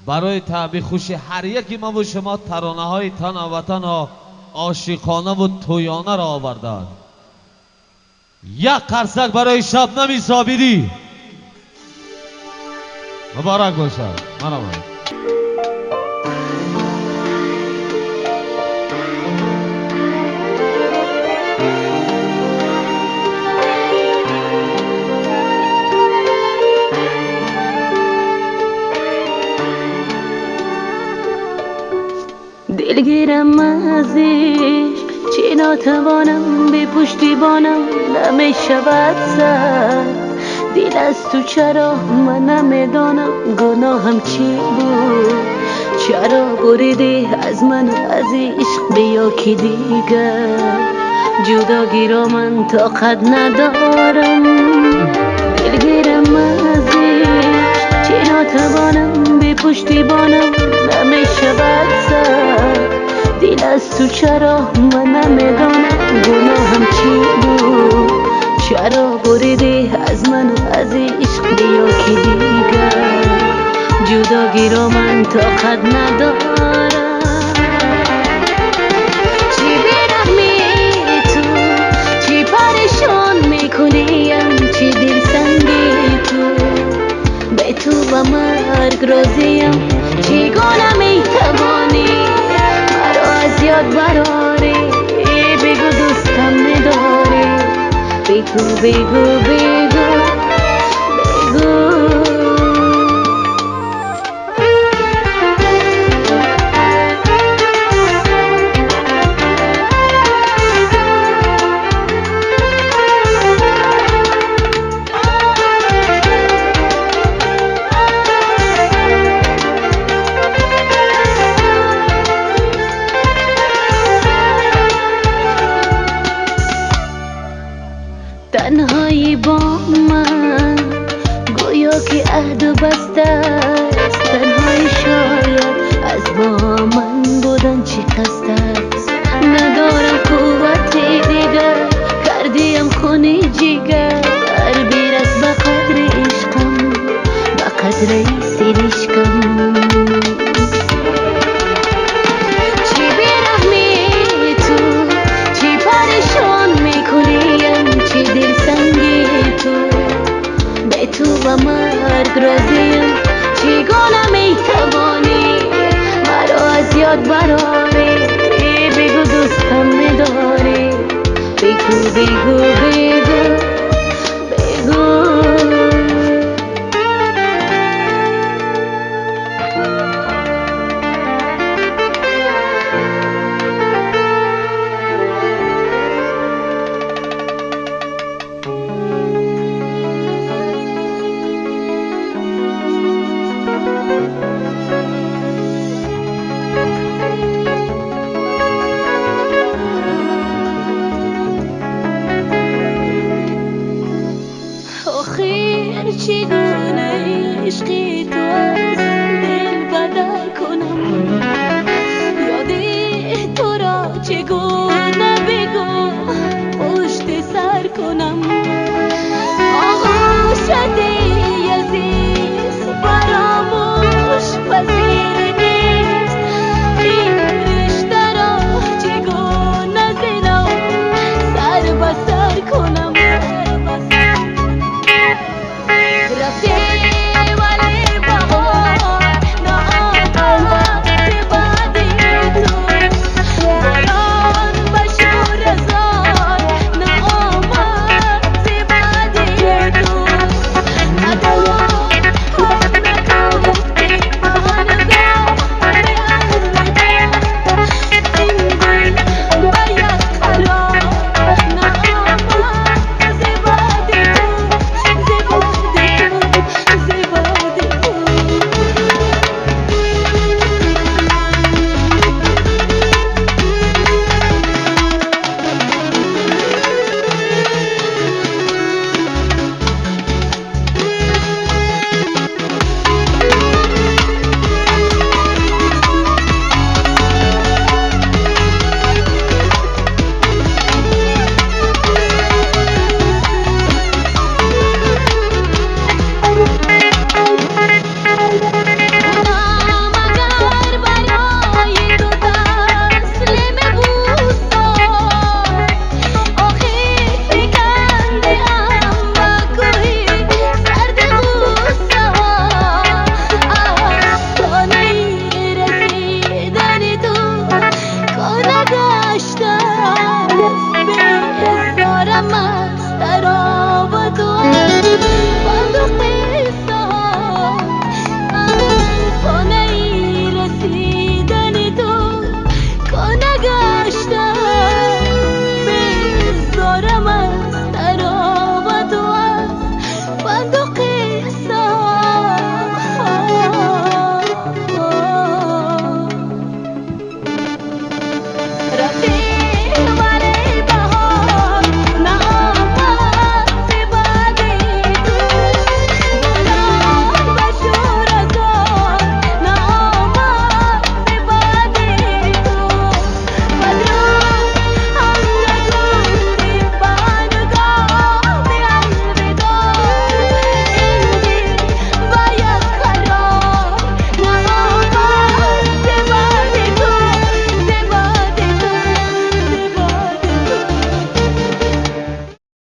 برای تعبیر خوشی هر یکی ما و شما ترانه های تن و وطن ها عاشقانه و تویانه را آوردند. یک قرصک برای شبنم صابری. مبارک باشد. مرحبا. دلگیرم از عشق چه ناتوانم به پشتیبانم نمیشود زد. دل از تو چرا من نمیدانم گناهم چی بود، چرا بریدی از من از عشق بیا که دیگر جداگی را من طاقت ندارم. دلگیرم از عشق چه ناتوانم به پشتیبانم نمیشود زد. دل از تو چرا من نمیدانم گناهم چی بود، چرا بریدی از من از عشق بیا که دیگر جداگی را من طاقت ندارم. چی برحمی تو چی پریشان میکنیم، چی دل سنگی تو به تو و مرگ راضیم. چگونه میتوانی مرا از یاد براری، بگو دوستم میداری، بگو بگو بگو بگو. تنهایی با من گویا که عهد و بسته است، تنهایی شاید از با من بودن چی قصد است. ندارم قوتی دیگر کردیم خونی جگر، بیرس به قدر عشقم به قدر سرشکم. تو و مرگ راضیم، چگونه میتوانی مرا از یاد براری، بگو دوستم میداری، بگو بگو